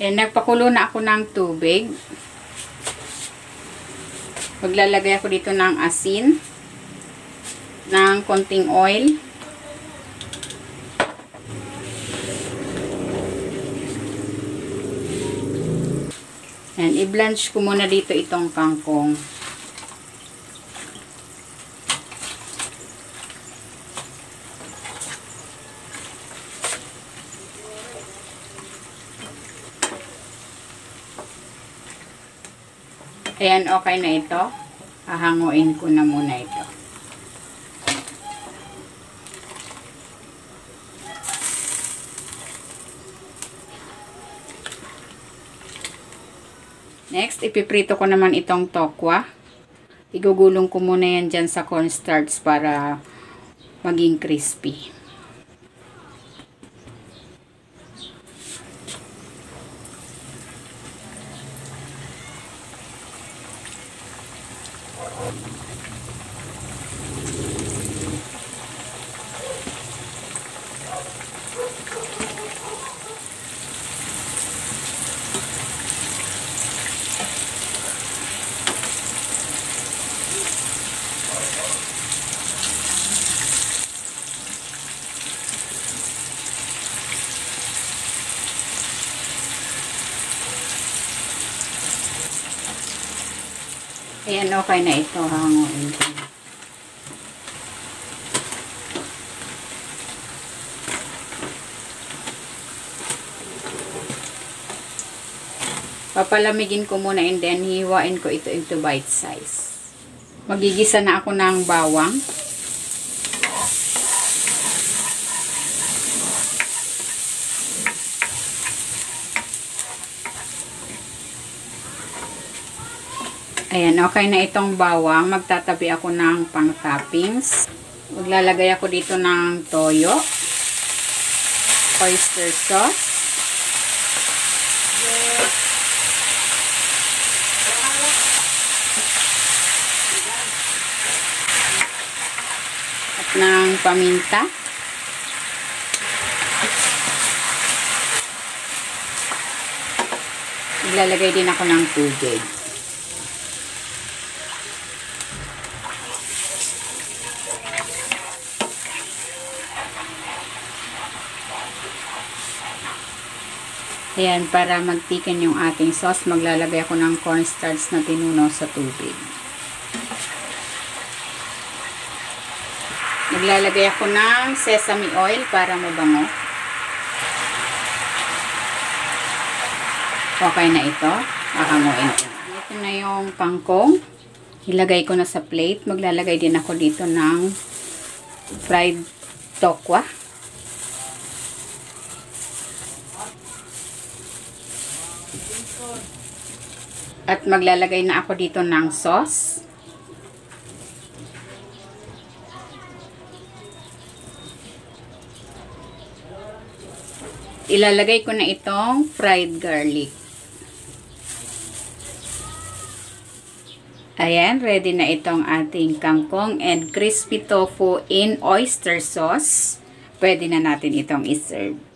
Nagpakulo na ako ng tubig. Maglalagay ako dito ng asin, ng konting oil. And i-blanch ko muna dito itong kangkong. Ayan, okay na ito. Hahanguin ko na muna ito. Next, ipiprito ko naman itong tokwa. Igugulong ko muna yan dyan sa cornstarch para maging crispy. Ayan, okay na ito. Hanguin ko. Papalamigin ko muna and then hiwain ko ito into bite size. Magigisa na ako ng bawang. Ayan, okay na itong bawang. Magtatabi ako ng pang-toppings. Maglalagay ako dito ng toyo, oyster sauce, at ng paminta. Maglalagay din ako ng tubig. Ayan, para magtiken yung ating sauce, maglalagay ako ng cornstarch na tinunaw sa tubig. Maglalagay ako ng sesame oil para mabango. Okay na ito. Hahanguin ko. Ito na yung kangkong. Ilagay ko na sa plate. Maglalagay din ako dito ng fried tokwa. At maglalagay na ako dito ng sauce. Ilalagay ko na itong fried garlic. Ayan, ready na itong ating kangkong and crispy tofu in oyster sauce. Pwede na natin itong iserve.